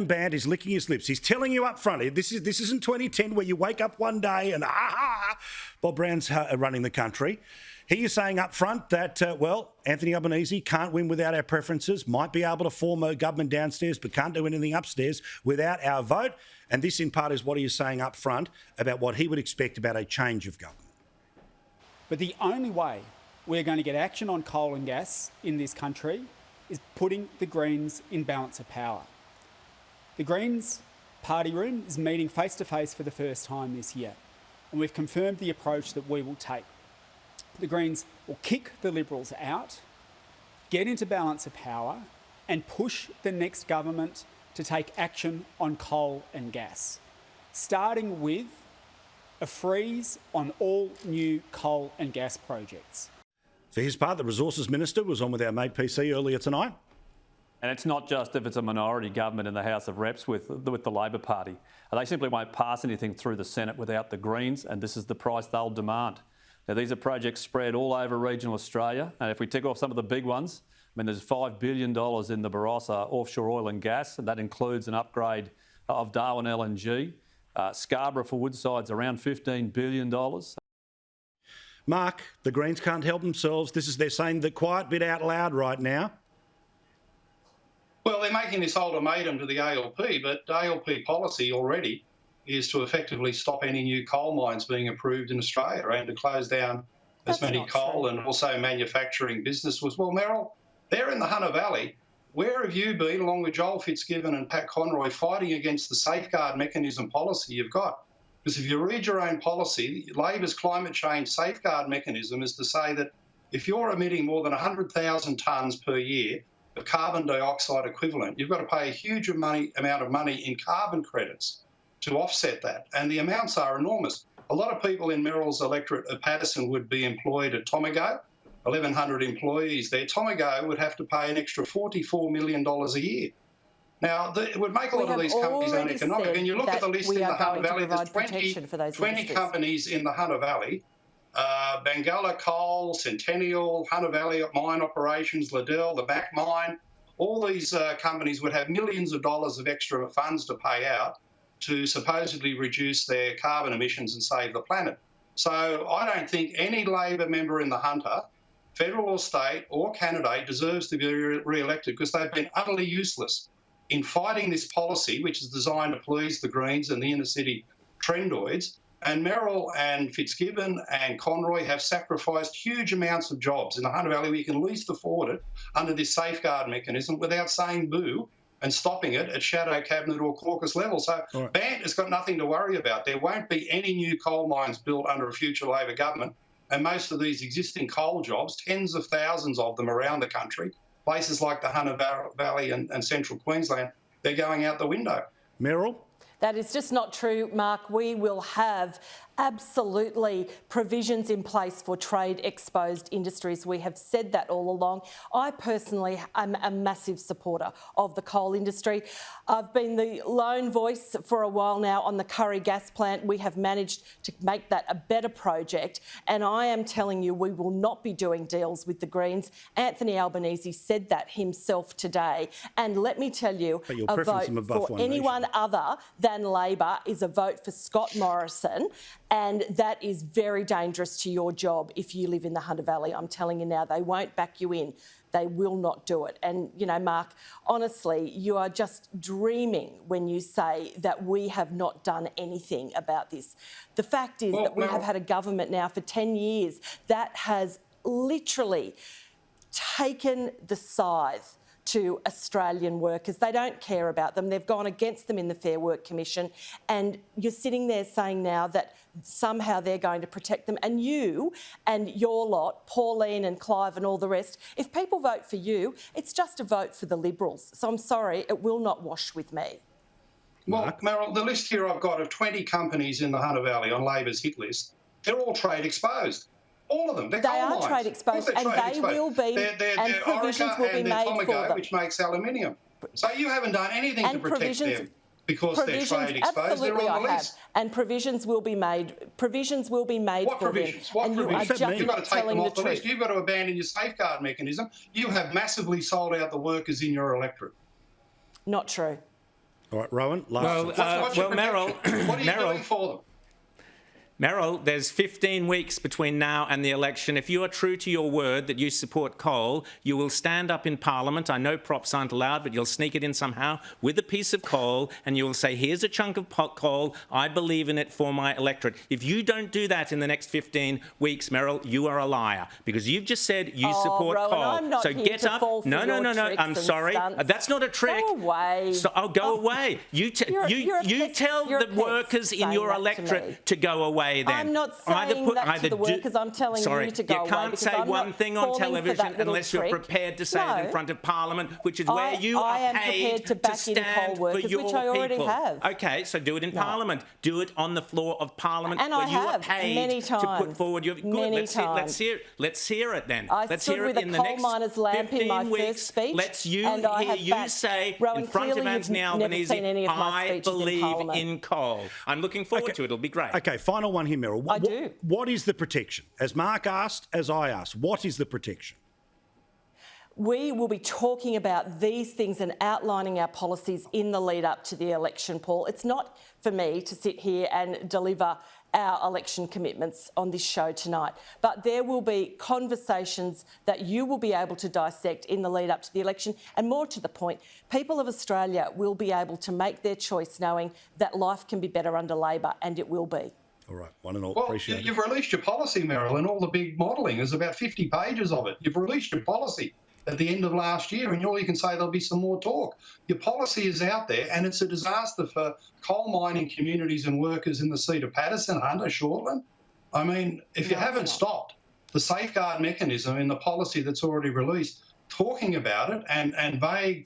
Bandt is licking his lips. He's telling you up front, this isn't 2010 where you wake up one day and, Bob Brown's running the country. He is saying up front that, Anthony Albanese can't win without our preferences, might be able to form a government downstairs but can't do anything upstairs without our vote. And this, in part, is what he is saying up front about what he would expect about a change of government. But the only way we're going to get action on coal and gas in this country is putting the Greens in balance of power. The Greens party room is meeting face-to-face for the first time this year, and we've confirmed the approach that we will take. The Greens will kick the Liberals out, get into balance of power, and push the next government to take action on coal and gas, starting with a freeze on all new coal and gas projects. For his part, the Resources Minister was on with our mate PC earlier tonight. And it's not just if it's a minority government in the House of Reps with the Labor Party. They simply won't pass anything through the Senate without the Greens, and this is the price they'll demand. Now, these are projects spread all over regional Australia, and if we tick off some of the big ones, there's $5 billion in the Barossa offshore oil and gas, and that includes an upgrade of Darwin LNG. Scarborough for Woodside's around $15 billion. Mark, the Greens can't help themselves. They're saying the quiet bit out loud right now. Well, they're making this ultimatum to the ALP, but ALP policy already is to effectively stop any new coal mines being approved in Australia and to close down as many coal and also manufacturing businesses. Well, Meryl, they're in the Hunter Valley. Where have you been, along with Joel Fitzgibbon and Pat Conroy, fighting against the safeguard mechanism policy you've got? Because if you read your own policy, Labor's climate change safeguard mechanism is to say that if you're emitting more than 100,000 tonnes per year of carbon dioxide equivalent, you've got to pay a huge amount of money in carbon credits to offset that. And the amounts are enormous. A lot of people in Merrill's electorate of Paterson would be employed at Tomago, 1,100 employees there. Tomago would have to pay an extra $44 million a year. Now, it would make a lot of these companies uneconomic. And you look at the list in the Hunter Valley, there's 20 companies in the Hunter Valley. Bangala Coal, Centennial, Hunter Valley Mine Operations, Liddell, the Back Mine, all these companies would have millions of dollars of extra funds to pay out to supposedly reduce their carbon emissions and save the planet. So I don't think any Labor member in the Hunter, federal or state or candidate, deserves to be re-elected because they've been utterly useless in fighting this policy, which is designed to please the Greens and the inner city trendoids. And Merrill and Fitzgibbon and Conroy have sacrificed huge amounts of jobs in the Hunter Valley where you can least afford it under this safeguard mechanism without saying boo and stopping it at shadow cabinet or caucus level. So Bandt has got nothing to worry about. There won't be any new coal mines built under a future Labor government. And most of these existing coal jobs, tens of thousands of them around the country, places like the Hunter Valley and central Queensland, they're going out the window. Merrill? That is just not true, Mark. We will have absolutely provisions in place for trade-exposed industries. We have said that all along. I personally am a massive supporter of the coal industry. I've been the lone voice for a while now on the Curry gas plant. We have managed to make that a better project, and I am telling you we will not be doing deals with the Greens. Anthony Albanese said that himself today, and let me tell you, a vote for anyone other than Labor is a vote for Scott Morrison. And that is very dangerous to your job if you live in the Hunter Valley. I'm telling you now, they won't back you in. They will not do it. And, you know, Mark, honestly, you are just dreaming when you say that we have not done anything about this. The fact is that we have had a government now for 10 years that has literally taken the scythe to Australian workers. They don't care about them. They've gone against them in the Fair Work Commission. And you're sitting there saying now that somehow they're going to protect them. And you and your lot, Pauline and Clive and all the rest, if people vote for you, it's just a vote for the Liberals. So I'm sorry, it will not wash with me. Well, Meryl, the list here I've got of 20 companies in the Hunter Valley on Labor's hit list, they're all trade exposed. All of them. They are trade exposed, and they will be, and provisions will be made for them. Which makes aluminium. So you haven't done anything to protect them because they're trade exposed. They're on the list. And provisions will be made. Provisions will be made for them. What provisions? You've got to take them off the list. You've got to abandon your safeguard mechanism. You have massively sold out the workers in your electorate. Not true. All right, Rowan, last. Well, What's your Meryl, protection? What are you Meryl, doing for them? Meryl, there's 15 weeks between now and the election. If you are true to your word that you support coal, you will stand up in Parliament. I know props aren't allowed, but you'll sneak it in somehow with a piece of coal, and you will say, here's a chunk of coal. I believe in it for my electorate. If you don't do that in the next 15 weeks, Meryl, you are a liar, because you've just said you support Rowan, coal. I'm not so here get to up. fall for No. your tricks I'm and sorry. stunts. That's not a trick. Go away. So I'll go away. You tell the workers in your electorate to go away then. I'm not saying that to the workers. I'm telling you to go away. You can't say one thing on television unless you're prepared to say it in front of Parliament, which is where you are paid to stand for your which I already people. have. Okay, so do it in Parliament. Do it on the floor of Parliament, and where I you are have paid many to put forward your. Many Good. times. Let's hear it then. I Let's stood hear it with in a the coal next miner's lamp in my 15 weeks. first speech, Let's and hear have you backed. say Rowan, in front of clearly Anthony you've never Albanese, seen any of my I speeches in believe Parliament. in coal. I'm looking forward to it. It'll be great. Okay, final one here, Meryl. I do. What is the protection? As Mark asked, as I asked, what is the protection? We will be talking about these things and outlining our policies in the lead up to the election, Paul. It's not for me to sit here and deliver our election commitments on this show tonight, but there will be conversations that you will be able to dissect in the lead up to the election, and more to the point, people of Australia will be able to make their choice knowing that life can be better under Labor, and it will be. All right, one and all, Well, appreciate you've it. released your policy, Meryl, and all the big modelling. There's about 50 pages of it. You've released your policy at the end of last year, and all you can say there'll be some more talk. Your policy is out there, and it's a disaster for coal mining communities and workers in the seat of Patterson, Hunter, Shortland. I mean, if you haven't stopped the safeguard mechanism in the policy that's already released, talking about it and vague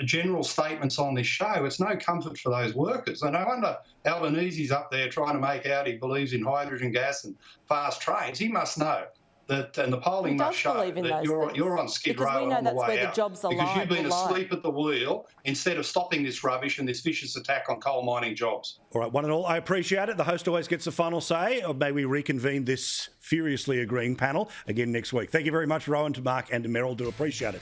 general statements on this show, it's no comfort for those workers. And I wonder, Albanese's up there trying to make out he believes in hydrogen gas and fast trains. He must know that, and the polling must show that you're on skid row and on the way out, because you've been asleep at the wheel instead of stopping this rubbish and this vicious attack on coal mining jobs. All right, one and all, I appreciate it. The host always gets the final say. Or may we reconvene this furiously agreeing panel again next week. Thank you very much, Rowan, to Mark and to Meryl. Do appreciate it.